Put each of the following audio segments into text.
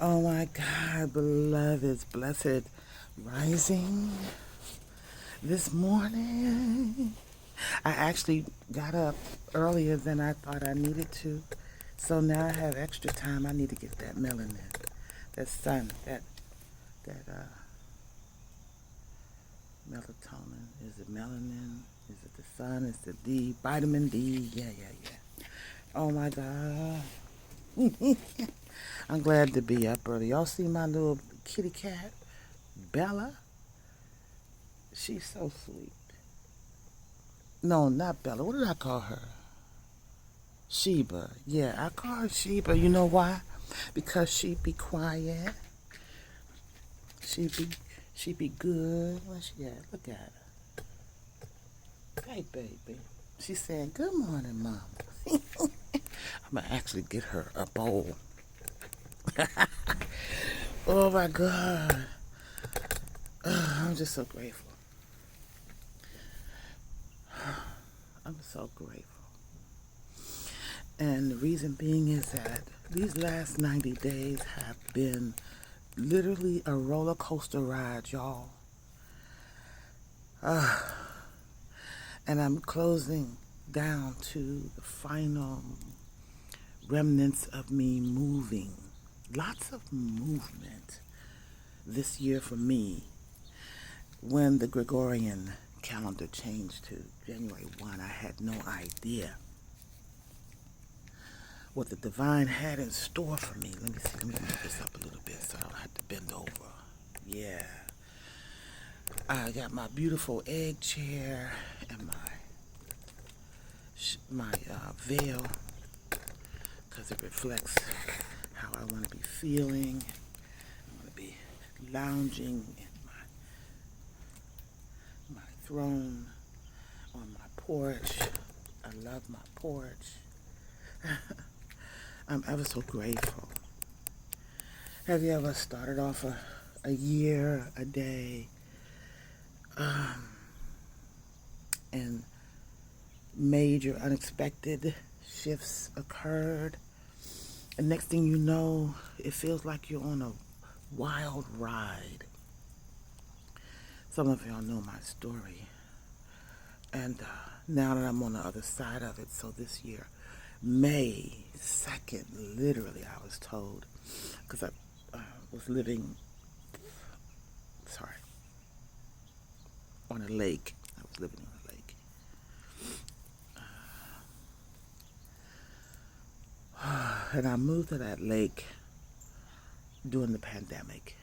Oh my God, beloveds, blessed rising this morning. I actually got up earlier than I thought I needed to. So now I have extra time. I need to get that melanin, that sun, that melatonin. Is it melanin? Is it the sun? Is it D? Vitamin D? Yeah. Oh my God. I'm glad to be up early. Y'all see my little kitty cat, Bella? She's so sweet. No, not Bella. What did I call her? Sheba. Yeah, I call her Sheba. You know why? Because she be quiet. She be she be good. Where's she at? Look at her. Hey, baby. She's saying, good morning, Mama. I'm going to actually get her a bowl. Oh, my God. I'm just so grateful. I'm so grateful. And the reason being is that these last 90 days have been literally a roller coaster ride, y'all. And I'm closing down to the final remnants of me moving. Lots of movement this year for me. When the Gregorian calendar changed to January 1, I had no idea what the divine had in store for me. Let me see. Let me move this up a little bit so I don't have to bend over. Yeah. I got my beautiful egg chair and my veil because it reflects how I want to be feeling. I want to be lounging in my throne on my porch. I love my porch. I'm ever so grateful. Have you ever started off a year, a day, and major unexpected shifts occurred? And next thing you know, it feels like you're on a wild ride. Some of y'all know my story. And now that I'm on the other side of it, so this year, May 2nd, literally, I was told, because I was living, on a lake. I was living on a lake. And I moved to that lake during the pandemic.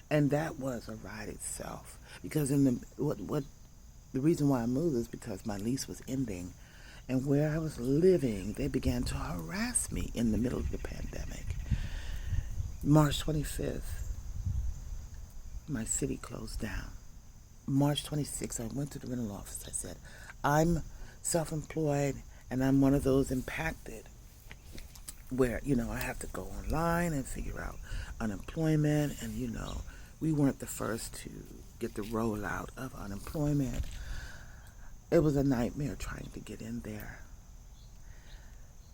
And that was a ride itself. Because the reason why I moved is because my lease was ending. And where I was living, they began to harass me in the middle of the pandemic. March 25th, my city closed down. March 26th, I went to the rental office. I said, I'm self-employed and I'm one of those impacted where, I have to go online and figure out unemployment. And, we weren't the first to get the rollout of unemployment. It was a nightmare trying to get in there.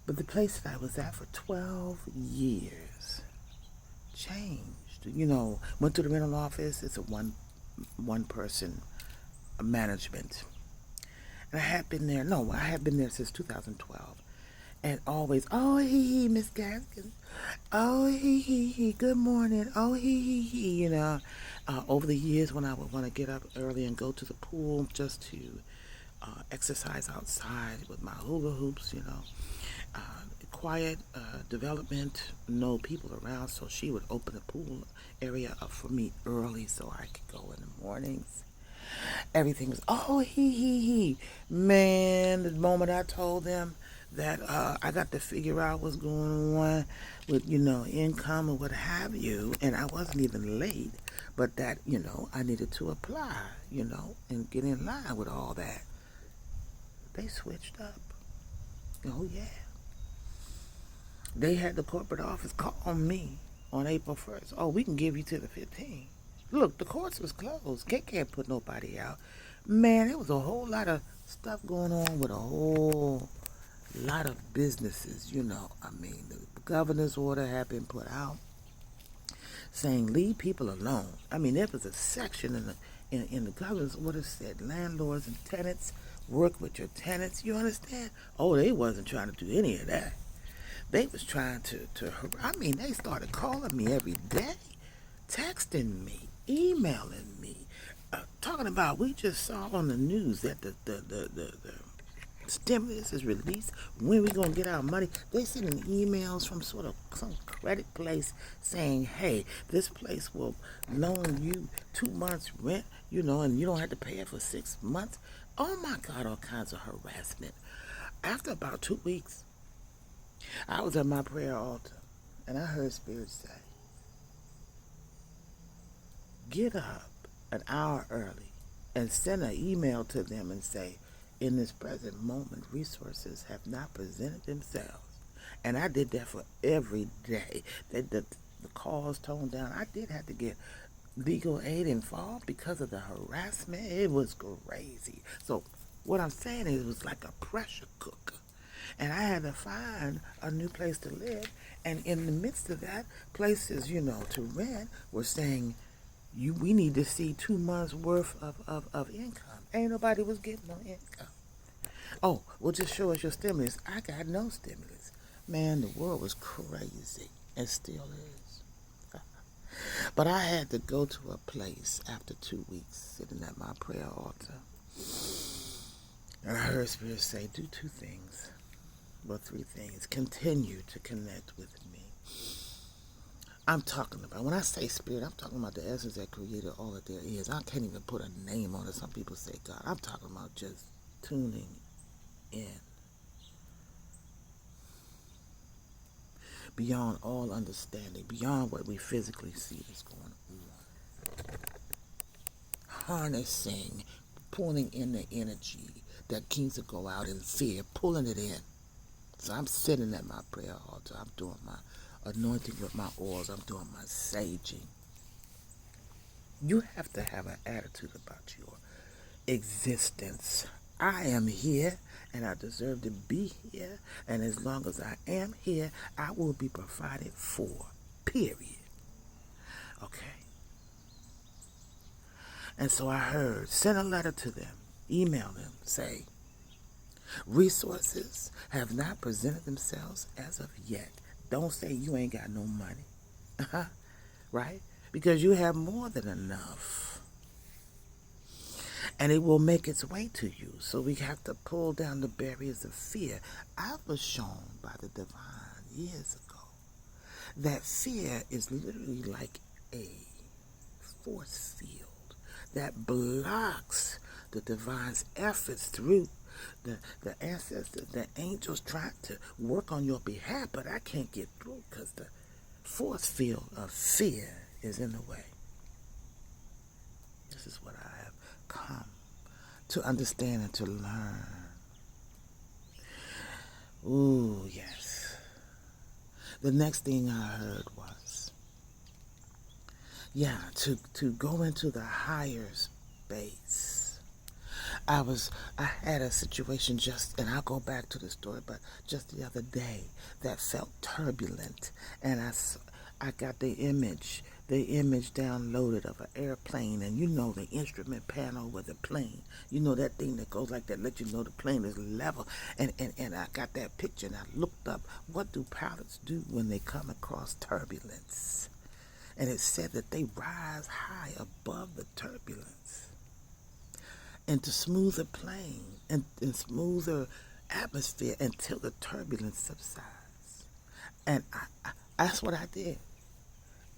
But the place that I was at for 12 years changed. Went to the rental office. It's a one person management. And I had been there since 2012. And always, oh, he, Miss Gaskins. Oh, he, good morning. Oh, he. Over the years when I would want to get up early and go to the pool just to exercise outside with my hula hoops, quiet development, no people around, so she would open the pool area up for me early so I could go in the mornings. Everything was, oh, he. Man, the moment I told them that I got to figure out what's going on with, income or what have you, and I wasn't even late, but that, I needed to apply, and get in line with all that. They switched up. Oh, yeah. They had the corporate office call me on April 1st. Oh, we can give you to the 15th. Look, the courts was closed. Can't put nobody out. Man, there was a whole lot of stuff going on with a whole lot of businesses, the governor's order had been put out. saying leave people alone. I mean, there was a section in the governor's order said landlords and tenants work with your tenants. You understand? Oh, they wasn't trying to do any of that. They was trying I mean, they started calling me every day, texting me, emailing me, talking about, we just saw on the news that the stimulus is released. When we gonna get our money? They sending emails from sort of some credit place saying, hey, this place will loan you 2 months rent, and you don't have to pay it for 6 months. Oh my God, all kinds of harassment. After about 2 weeks, I was at my prayer altar and I heard Spirit say, get up an hour early and send an email to them and say, in this present moment, resources have not presented themselves. And I did that for every day. The calls toned down. I did have to get legal aid involved because of the harassment. It was crazy. So what I'm saying is, it was like a pressure cooker. And I had to find a new place to live. And in the midst of that, places, to rent were saying, we need to see 2 months worth of income. Ain't nobody was getting no income. Oh, well, just show us your stimulus. I got no stimulus. Man, the world was crazy. It still is. But I had to go to a place after 2 weeks sitting at my prayer altar. And I heard Spirit say, do 2 things. Well, 3 things. Continue to connect with me. I'm talking about, when I say Spirit, I'm talking about the essence that created all that there is. I can't even put a name on it. Some people say God. I'm talking about just tuning in. Beyond all understanding, beyond what we physically see is going on. Harnessing, pulling in the energy that keeps to go out in fear, pulling it in. So I'm sitting at my prayer altar. I'm doing my anointing with my oils. I'm doing my saging. You have to have an attitude about your existence. I am here and I deserve to be here. And as long as I am here, I will be provided for. Period. Okay? And so I heard, send a letter to them, email them, say, resources have not presented themselves as of yet. Don't say you ain't got no money. Right? Because you have more than enough. And it will make its way to you. So we have to pull down the barriers of fear. I was shown by the divine years ago that fear is literally like a force field that blocks the divine's efforts through the ancestors, the angels trying to work on your behalf, but I can't get through because the force field of fear is in the way. This is what I have come to understand and to learn. Ooh, yes. The next thing I heard was, to go into the higher space. I had a situation and I'll go back to the story, but just the other day that felt turbulent, and I got the image downloaded of an airplane, and the instrument panel with the plane, that thing that goes like that, let you know the plane is level, and I got that picture, and I looked up, what do pilots do when they come across turbulence? And it said that they rise high above the turbulence into smoother plane and smoother atmosphere until the turbulence subsides. And that's what I did.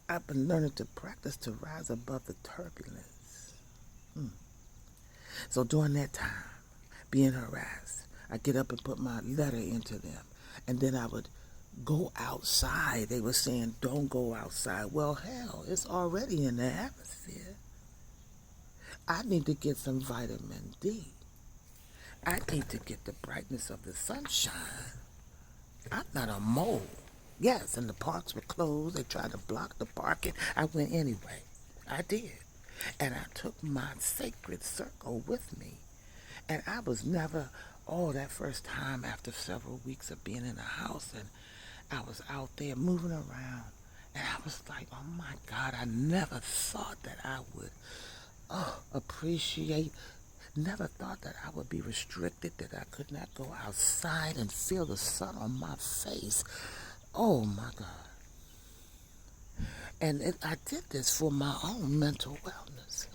I've been learning to practice to rise above the turbulence. So during that time, being harassed, I get up and put my letter into them. And then I would go outside. They were saying, don't go outside. Well, hell, it's already in the atmosphere. I need to get some vitamin D. I need to get the brightness of the sunshine. I'm not a mole. Yes, and the parks were closed. They tried to block the parking. I went anyway. I did. And I took my sacred circle with me. And I was never, that first time after several weeks of being in the house, and I was out there moving around, and I was like, oh my God, I never thought that I would appreciate, never thought that I would be restricted, that I could not go outside and feel the sun on my face. Oh my God. And I did this for my own mental wellness.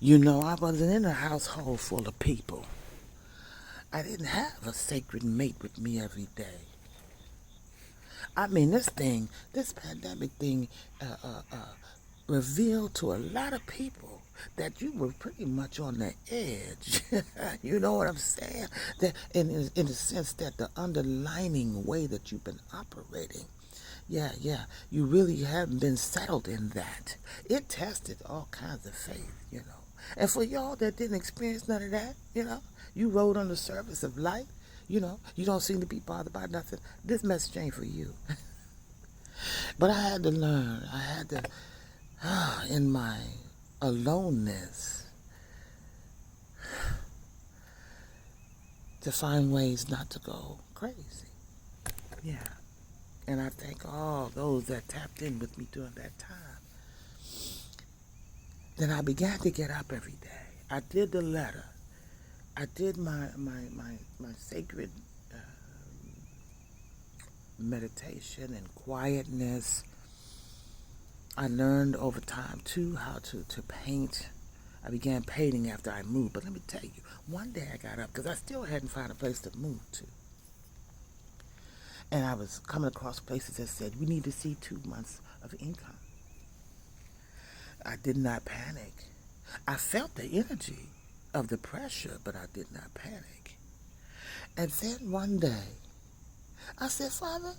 You know, I wasn't in a household full of people. I didn't have a sacred mate with me every day. I mean, this pandemic thing, revealed to a lot of people that you were pretty much on the edge. You know what I'm saying? That in the sense that the underlining way that you've been operating, yeah, you really haven't been settled in that. It tested all kinds of faith, you know. And for y'all that didn't experience none of that, you know, you rode on the surface of life, you know, you don't seem to be bothered by nothing. This message ain't for you. But I had to learn. I had to, in my aloneness, to find ways not to go crazy. Yeah. And I thank all those that tapped in with me during that time. Then I began to get up every day. I did the letter. I did my sacred meditation and quietness. I learned over time, too, how to paint. I began painting after I moved. But let me tell you, one day I got up, because I still hadn't found a place to move to. And I was coming across places that said, we need to see 2 months of income. I did not panic. I felt the energy of the pressure, but I did not panic. And then one day, I said, Father,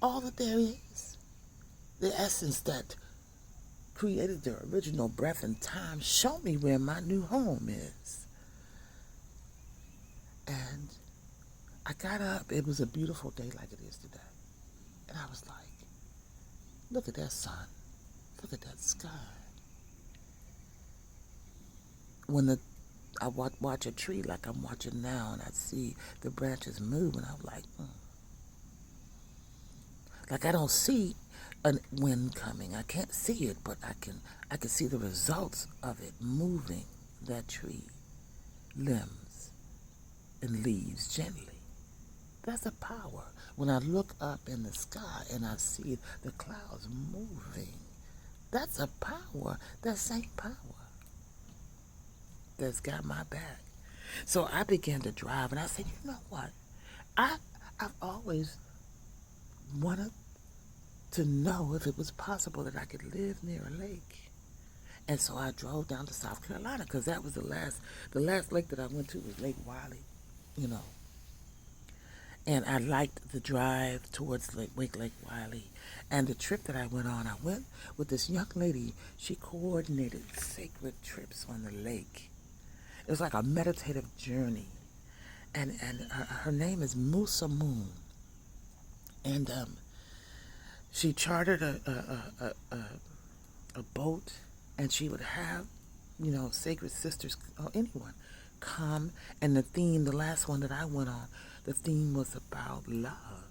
all that there is, the essence that created the original breath and time, show me where my new home is. And I got up. It was a beautiful day like it is today. And I was like, look at that sun. Look at that sky. When I watch a tree like I'm watching now, and I see the branches move, and I'm like, Like I don't see a wind coming. I can't see it, but I can see the results of it moving that tree, limbs and leaves gently. That's a power. When I look up in the sky and I see the clouds moving, that's a power, that same power that's got my back. So I began to drive, and I said, you know what? I've always wanted to know if it was possible that I could live near a lake. And so I drove down to South Carolina, because that was the last lake that I went to was Lake Wiley, you know. And I liked the drive towards Lake Wiley. And the trip that I went on, I went with this young lady. She coordinated sacred trips on the lake. It was like a meditative journey. And her name is Musa Moon. And she chartered a boat, and she would have, you know, sacred sisters or anyone come. And the last one that I went on, the theme was about love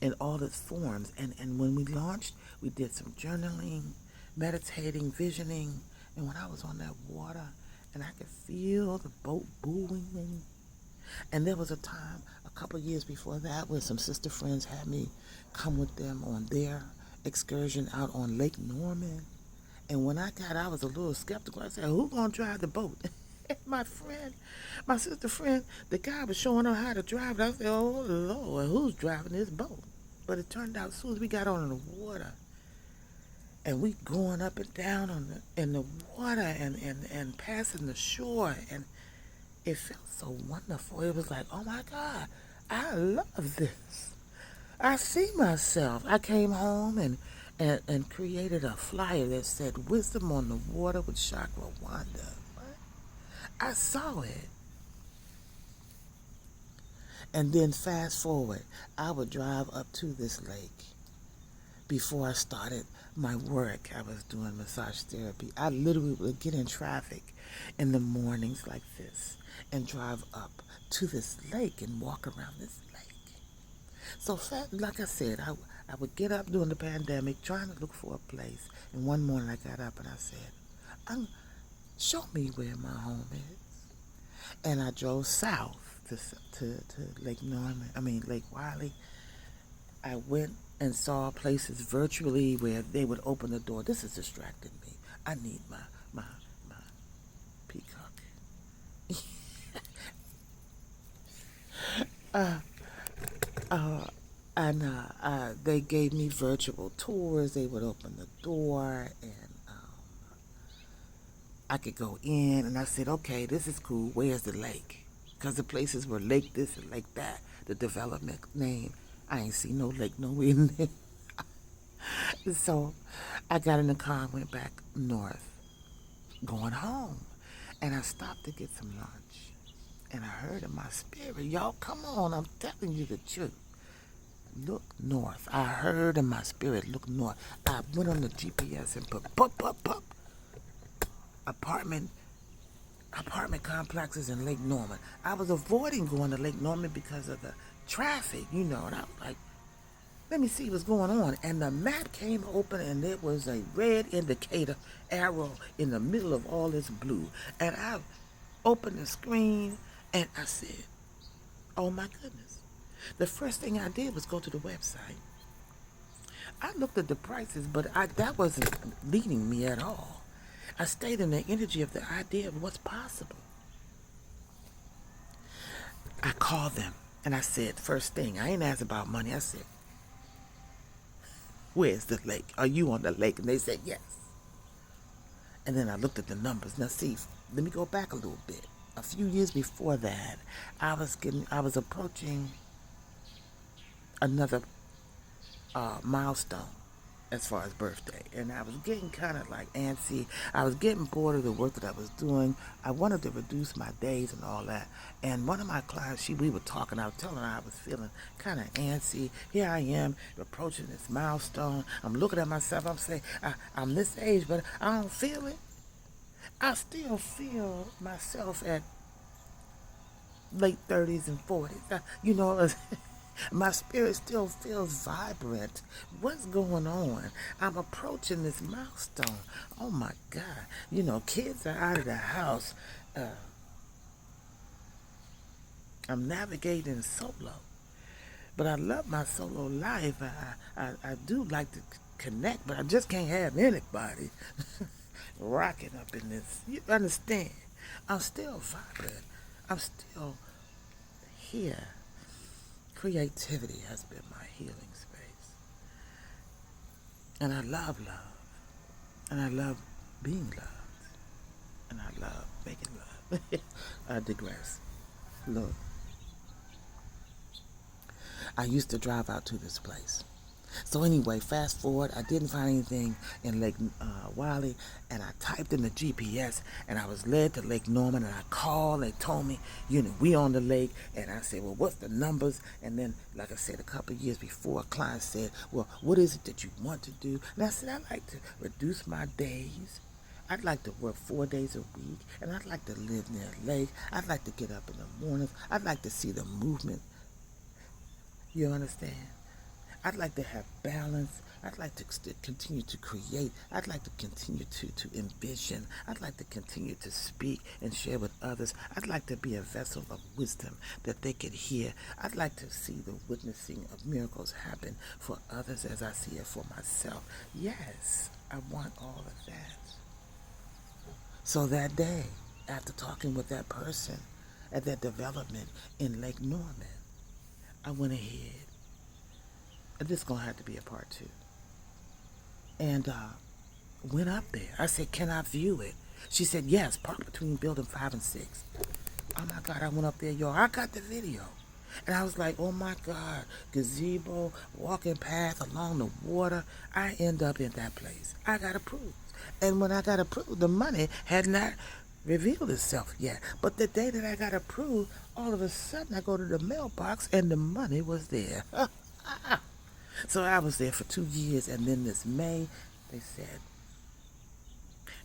in all its forms. And when we launched, we did some journaling, meditating, visioning. And when I was on that water, and I could feel the boat buoying. And there was a time, a couple of years before that, where some sister friends had me come with them on their excursion out on Lake Norman. And when I was a little skeptical. I said, who's going to drive the boat? My sister friend, the guy was showing her how to drive. I said, oh, Lord, who's driving this boat? But it turned out as soon as we got on the water, and we going up and down in the water and passing the shore, and it felt so wonderful. It was like, oh my God, I love this. I see myself. I came home and created a flyer that said Wisdom on the Water with Chakra Wanda. I saw it. And then fast forward, I would drive up to this lake. Before I started my work, I was doing massage therapy. I literally would get in traffic in the mornings like this and drive up to this lake and walk around this lake. So, like I said, I would get up during the pandemic trying to look for a place. And one morning I got up and I said, show me where my home is. And I drove south to Lake Norman, Lake Wiley. I went and saw places virtually where they would open the door. This is distracting me. I need my peacock. They gave me virtual tours. They would open the door and I could go in. And I said, okay, this is cool. Where's the lake? Because the places were lake this and lake that. The development name. I ain't see no lake nowhere in there. So I got in the car and went back north, going home. And I stopped to get some lunch. And I heard in my spirit, y'all, come on, I'm telling you the truth. Look north. I heard in my spirit, look north. I went on the GPS and put apartment complexes in Lake Norman. I was avoiding going to Lake Norman because of the traffic, and I was like, let me see what's going on. And the map came open and there was a red indicator arrow in the middle of all this blue. And I opened the screen and I said, oh my goodness. The first thing I did was go to the website. I looked at the prices, but that wasn't leading me at all. I stayed in the energy of the idea of what's possible. I called them and I said, first thing, I ain't asked about money. I said, where's the lake? Are you on the lake? And they said, yes. And then I looked at the numbers. Now see, let me go back a little bit. A few years before that, I was approaching another milestone as far as birthday, and I was getting kind of like antsy. I was getting bored of the work that I was doing. I wanted to reduce my days and all that. And one of my clients, we were talking. I was telling her I was feeling kind of antsy. Here I am approaching this milestone. I'm looking at myself. I'm saying I'm this age, but I don't feel it. I still feel myself at late 30s and 40s. My spirit still feels vibrant. What's going on? I'm approaching this milestone. Oh my God. Kids are out of the house. I'm navigating solo. But I love my solo life. I do like to connect, but I just can't have anybody rocking up in this. You understand? I'm still vibrant. I'm still here. Creativity has been my healing space. And I love love. And I love being loved. And I love making love. I digress. Look, I used to drive out to this place. So anyway, fast forward, I didn't find anything in Lake Wiley, and I typed in the GPS, and I was led to Lake Norman, and I called, they told me, we on the lake, and I said, well, what's the numbers? And then, like I said, a couple of years before, a client said, well, what is it that you want to do? And I said, I'd like to reduce my days. I'd like to work 4 days a week, and I'd like to live near a lake. I'd like to get up in the mornings. I'd like to see the movement. You understand? I'd like to have balance. I'd like to continue to create. I'd like to continue to envision. I'd like to continue to speak and share with others. I'd like to be a vessel of wisdom that they could hear. I'd like to see the witnessing of miracles happen for others as I see it for myself. Yes, I want all of that. So that day, after talking with that person at that development in Lake Norman, I went ahead. This is going to have to be a part 2. And went up there. I said, can I view it? She said, yes, park between building 5 and 6. Oh my God, I went up there, y'all. I got the video. And I was like, oh my God, gazebo, walking path along the water. I end up in that place. I got approved. And when I got approved, the money had not revealed itself yet. But the day that I got approved, all of a sudden I go to the mailbox and the money was there. So I was there for 2 years, and then this May, they said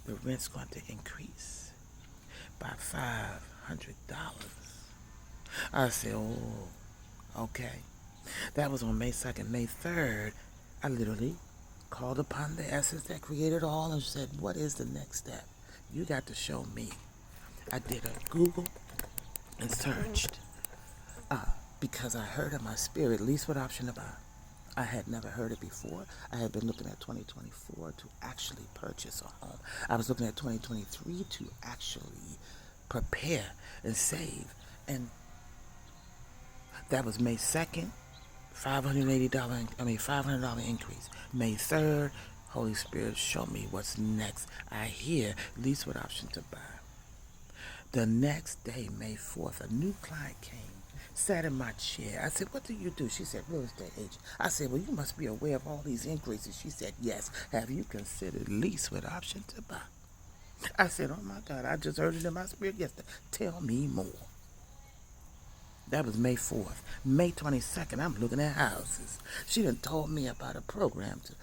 the rent's going to increase by $500. I said, oh, okay. That was on May 2nd. May 3rd, I literally called upon the essence that created all and said, what is the next step? You got to show me. I did a Google and searched because I heard in my spirit, lease with option to buy. I had never heard it before. I had been looking at 2024 to actually purchase a home. I was looking at 2023 to actually prepare and save. And that was May 2nd, $500 increase. May 3rd, Holy Spirit, show me what's next. I hear lease with option to buy. The next day, May 4th, a new client came, sat in my chair. I said, what do you do? She said, real estate agent. I said, well, you must be aware of all these increases. She said, yes. Have you considered lease with option to buy? I said, oh my God, I just heard it in my spirit yesterday. Tell me more. That was May 4th. May 22nd, I'm looking at houses. She done told me about a program to,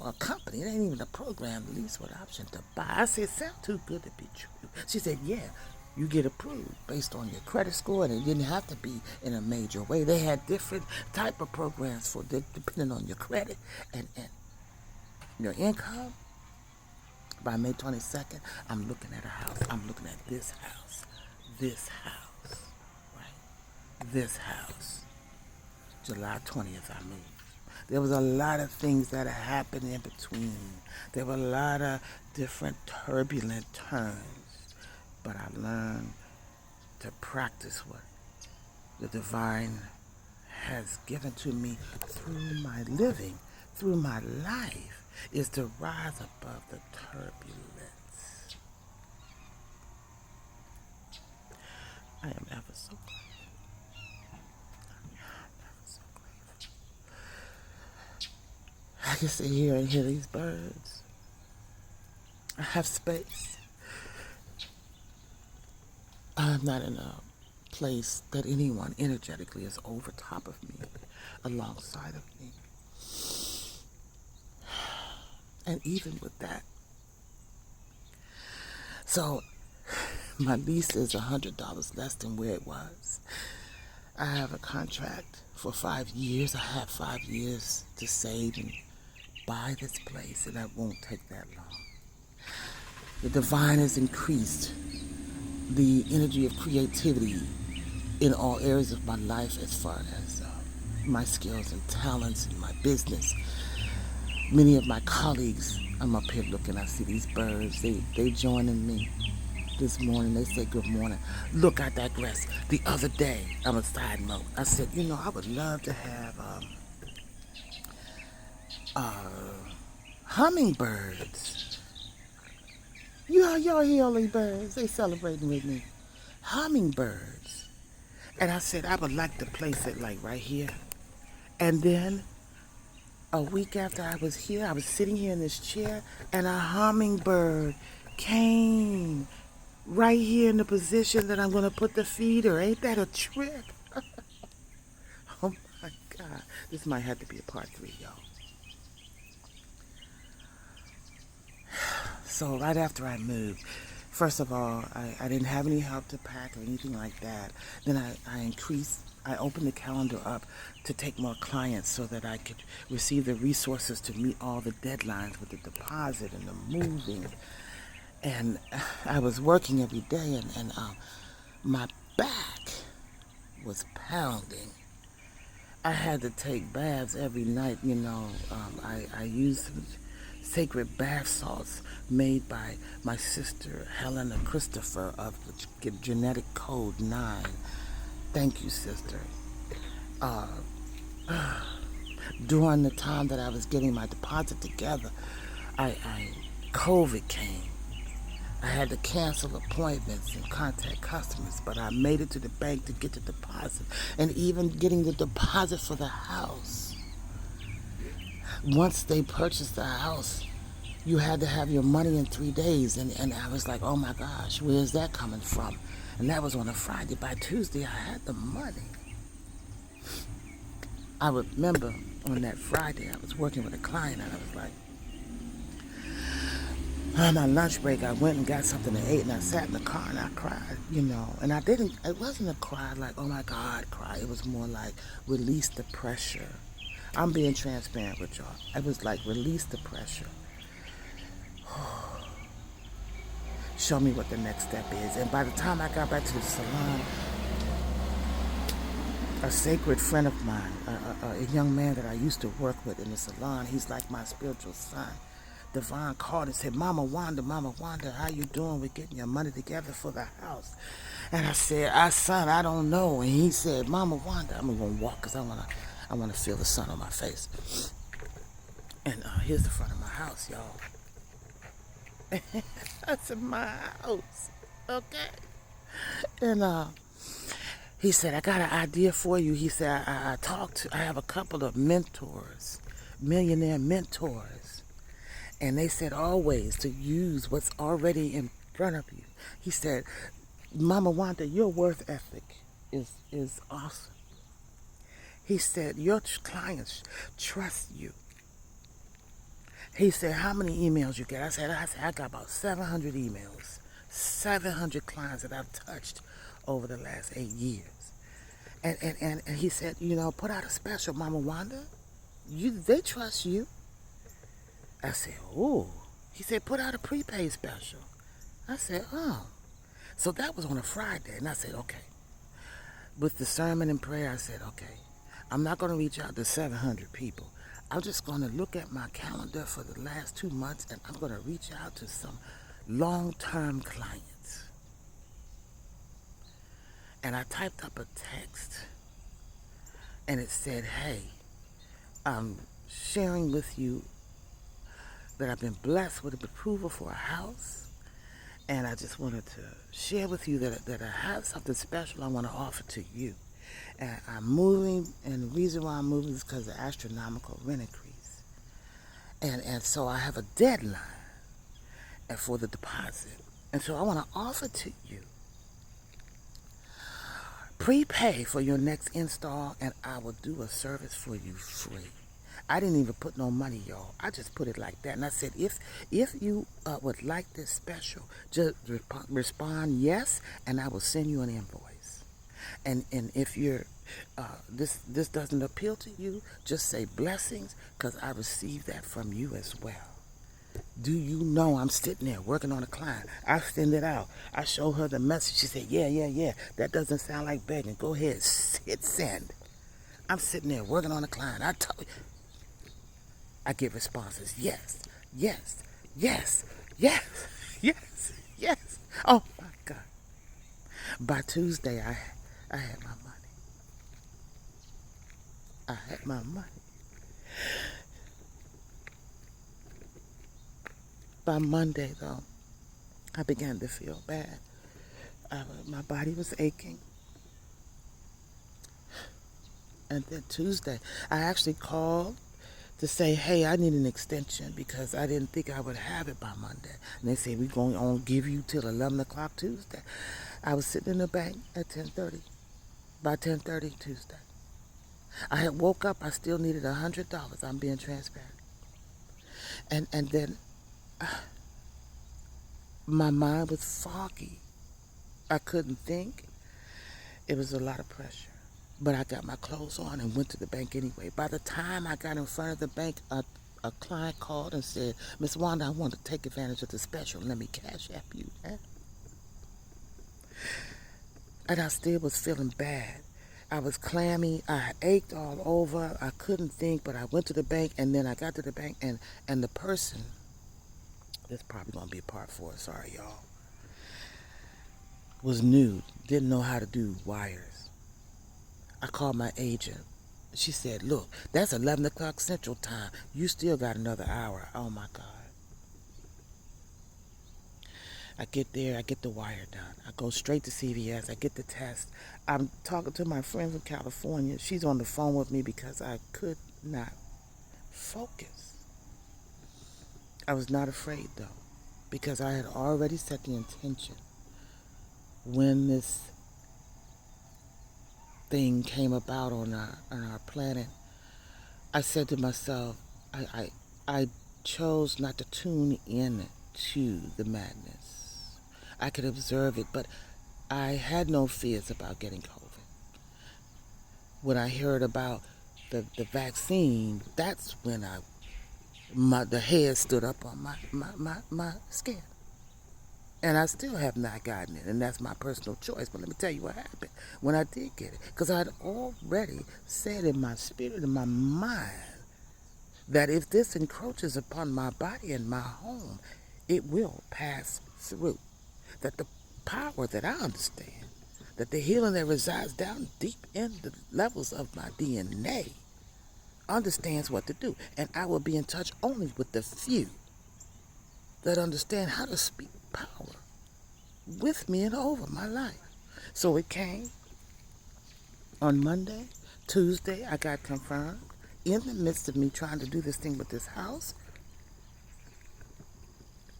a company. It ain't even a program, lease with option to buy. I said, sound too good to be true. She said, yeah, you get approved based on your credit score, and it didn't have to be in a major way. They had different type of programs for depending on your credit and your income. By May 22nd, I'm looking at a house. I'm looking at this house. This house. Right? This house. July 20th, I moved. There was a lot of things that happened in between. There were a lot of different turbulent turns. But I learned to practice what the divine has given to me through my living, through my life, is to rise above the turbulence. I am ever so grateful. Ever so grateful. I can sit here and hear these birds. I have space. I'm not in a place that anyone energetically is over top of me, alongside of me. And even with that, so my lease is $100 less than where it was. I have a contract for 5 years. I have 5 years to save and buy this place, and that won't take that long. The divine has increased the energy of creativity in all areas of my life as far as my skills and talents and my business. Many of my colleagues, I'm up here looking, I see these birds, they joining me this morning. They say good morning. Look, I digress. The other day, on a side note, I said, I would love to have hummingbirds. Y'all hear all these birds? They celebrating with me. Hummingbirds. And I said, I would like to place it like right here. And then a week after I was here, I was sitting here in this chair, and a hummingbird came right here in the position that I'm going to put the feeder. Ain't that a trip? Oh my God. This might have to be a part 3, y'all. So right after I moved, first of all, I didn't have any help to pack or anything like that. Then I opened the calendar up to take more clients so that I could receive the resources to meet all the deadlines with the deposit and the moving. And I was working every day, and my back was pounding. I had to take baths every night, I used sacred bath salts made by my sister Helena Christopher of the genetic code 9. Thank you, sister. During the time that I was getting my deposit together, COVID came. I had to cancel appointments and contact customers, but I made it to the bank to get the deposit, and even getting the deposit for the house. Once they purchased the house, you had to have your money in 3 days, and I was like, oh my gosh, where's that coming from? And that was on a Friday. By Tuesday, I had the money. I remember on that Friday, I was working with a client, and I was like, On my lunch break, I went and got something to eat, and I sat in the car and I cried, And it wasn't a cry like, oh my God, cry. It was more like, release the pressure. I'm being transparent with y'all. It was like, release the pressure. Show me what the next step is. And by the time I got back to the salon, a sacred friend of mine, a young man that I used to work with in the salon, he's like my spiritual son. Devon called and said, Mama Wanda, how you doing with getting your money together for the house? And I said, son, I don't know. And he said, Mama Wanda, I'm going to walk because I wanna feel the sun on my face. And here's the front of my house, y'all. That's my house, okay? And he said, I got an idea for you. He said, I have a couple of mentors, millionaire mentors. And they said always to use what's already in front of you. He said, Mama Wanda, your worth ethic is awesome. He said, your clients trust you. He said, how many emails you get? I said, I got about 700 emails, 700 clients that I've touched over the last 8 years. And he said, put out a special, Mama Wanda. They trust you. I said, oh. He said, put out a prepaid special. I said, oh. So that was on a Friday. And I said, okay. With the sermon and prayer, I said, okay. I'm not going to reach out to 700 people. I'm just going to look at my calendar for the last 2 months, and I'm going to reach out to some long-term clients. And I typed up a text, and it said, hey, I'm sharing with you that I've been blessed with approval for a house, and I just wanted to share with you that I have something special I want to offer to you. And I'm moving, and the reason why I'm moving is because of astronomical rent increase. And so I have a deadline for the deposit. And so I want to offer to you, prepay for your next install, and I will do a service for you free. I didn't even put no money, y'all. I just put it like that. And I said, if you would like this special, just respond yes, and I will send you an invoice. And if you're this doesn't appeal to you, just say blessings, because I received that from you as well. Do you know I'm sitting there working on a client? I send it out. I show her the message. She said, yeah. That doesn't sound like begging. Go ahead, hit send. I'm sitting there working on a client. I get responses. Yes. Oh my God. By Tuesday, I had my money. I had my money. By Monday, though, I began to feel bad. My body was aching. And then Tuesday, I actually called to say, hey, I need an extension because I didn't think I would have it by Monday. And they said, we're going to give you till 11 o'clock Tuesday. I was sitting in the bank at 10:30. By 10:30 Tuesday. I had woke up, I still needed $100. I'm being transparent. And then my mind was foggy. I couldn't think. It was a lot of pressure. But I got my clothes on and went to the bank anyway. By the time I got in front of the bank, a client called and said, Miss Wanda, I want to take advantage of the special. Let me cash app you. And I still was feeling bad. I was clammy. I ached all over. I couldn't think, but I went to the bank, and then I got to the bank, and the person, this is probably going to be a part 4, sorry, y'all, was new, didn't know how to do wires. I called my agent. She said, look, that's 11 o'clock Central Time. You still got another hour. Oh, my God. I get there, I get the wire done. I go straight to CVS, I get the test. I'm talking to my friend from California. She's on the phone with me because I could not focus. I was not afraid, though, because I had already set the intention when this thing came about on our planet. I said to myself, I chose not to tune in to the madness. I could observe it, but I had no fears about getting COVID. When I heard about the vaccine, that's when the hair stood up on my skin. And I still have not gotten it, and that's my personal choice. But let me tell you what happened when I did get it. Because I'd already said in my spirit and my mind that if this encroaches upon my body and my home, it will pass through. That the power that I understand, that the healing that resides down deep in the levels of my DNA understands what to do. And I will be in touch only with the few that understand how to speak power with me and over my life. So it came on Monday. Tuesday, I got confirmed. In the midst of me trying to do this thing with this house,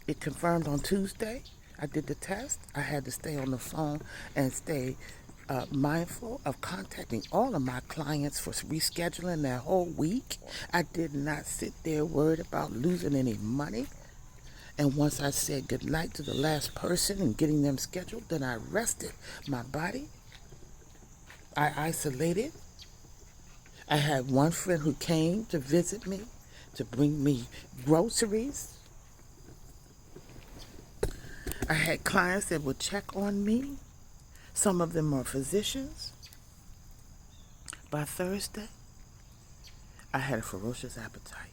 it confirmed on Tuesday. I did the test. I had to stay on the phone and stay mindful of contacting all of my clients for rescheduling that whole week. I did not sit there worried about losing any money. And once I said goodnight to the last person and getting them scheduled, then I rested my body. I isolated. I had one friend who came to visit me, to bring me groceries. I had clients that would check on me. Some of them are physicians. By Thursday, I had a ferocious appetite.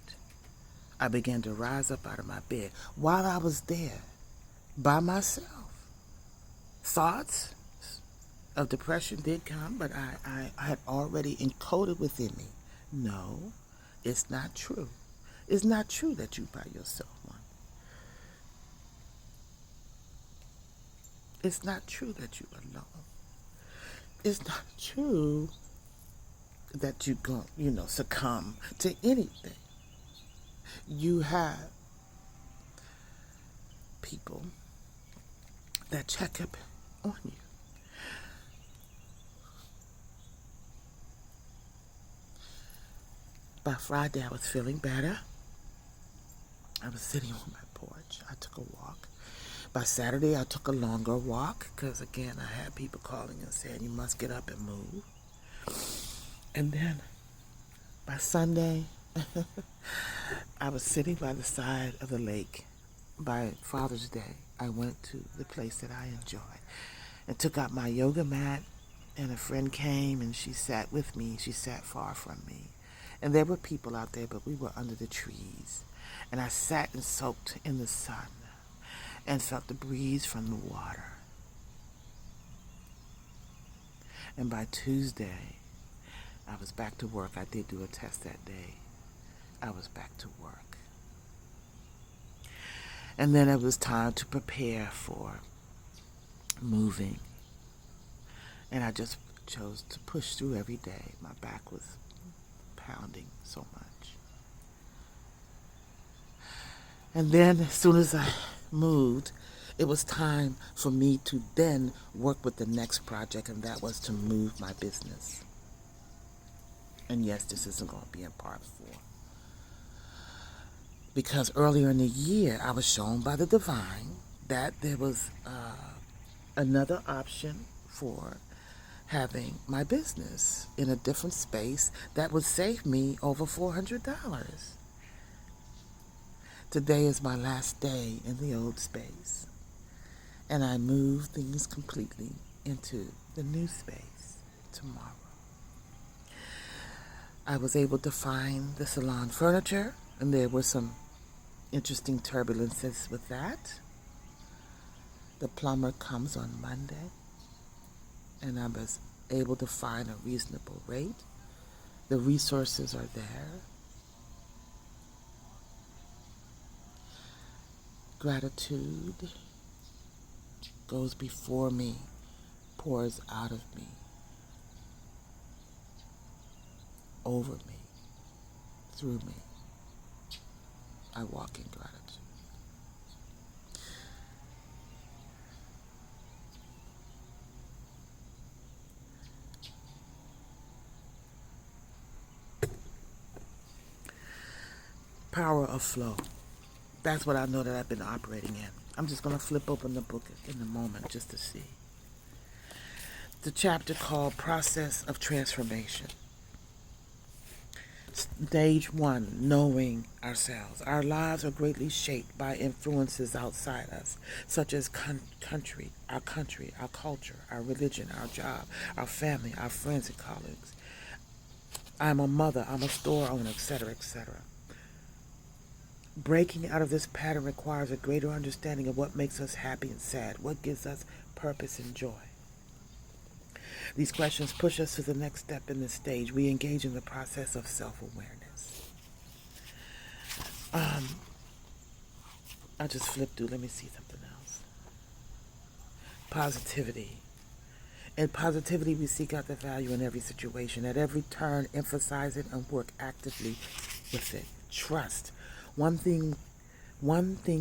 I began to rise up out of my bed while I was there by myself. Thoughts of depression did come, but I had already encoded within me. No, it's not true. It's not true that you by yourself, one. It's not true that you alone. It's not true that you go, succumb to anything. You have people that check up on you. By Friday, I was feeling better. I was sitting on my porch. I took a walk. By Saturday, I took a longer walk because, again, I had people calling and saying, you must get up and move. And then by Sunday, I was sitting by the side of the lake. By Father's Day, I went to the place that I enjoy and took out my yoga mat, and a friend came and she sat with me. She sat far from me. And there were people out there, but we were under the trees. And I sat and soaked in the sun and felt the breeze from the water. And by Tuesday, I was back to work. I did do a test that day. I was back to work. And then it was time to prepare for moving. And I just chose to push through every day. My back was pounding so much. And then as soon as I moved, it was time for me to then work with the next project, and that was to move my business. And yes, this isn't going to be in part 4. Because earlier in the year, I was shown by the divine that there was another option for having my business in a different space that would save me over $400. Today is my last day in the old space, and I move things completely into the new space tomorrow. I was able to find the salon furniture, and there were some interesting turbulences with that. The plumber comes on Monday, and I was able to find a reasonable rate. The resources are there. Gratitude goes before me, pours out of me, over me, through me. I walk in gratitude. Power of flow. That's what I know that I've been operating in. I'm just going to flip open the book in a moment just to see. The chapter called Process of Transformation. Stage 1, knowing ourselves. Our lives are greatly shaped by influences outside us, such as country, our culture, our religion, our job, our family, our friends and colleagues. I'm a mother, I'm a store owner, etc., etc. Breaking out of this pattern requires a greater understanding of what makes us happy and sad, what gives us purpose and joy. These questions push us to the next step in this stage. We engage in the process of self-awareness. I just flipped through. Let me see something else. Positivity. In positivity, we seek out the value in every situation. At every turn, emphasize it and work actively with it. Trust. One thing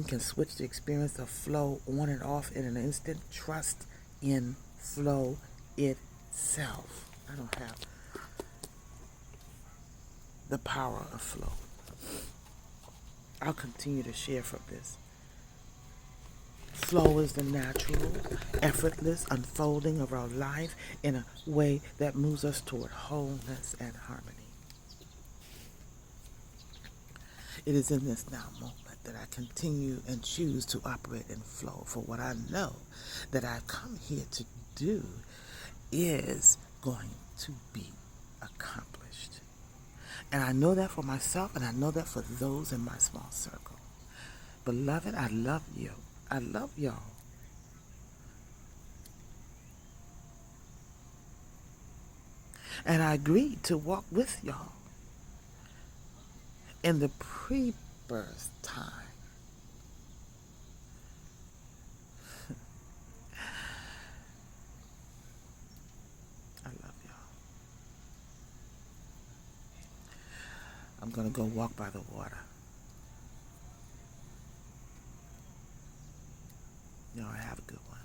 can switch the experience of flow on and off in an instant. Trust in flow itself. I don't have the power of flow. I'll continue to share from this. Flow is the natural, effortless unfolding of our life in a way that moves us toward wholeness and harmony. It is in this now moment that I continue and choose to operate in flow, for what I know that I've come here to do is going to be accomplished. And I know that for myself, and I know that for those in my small circle. Beloved, I love you. I love y'all. And I agreed to walk with y'all in the pre-birth time. I love y'all. I'm going to go walk by the water. Y'all have a good one.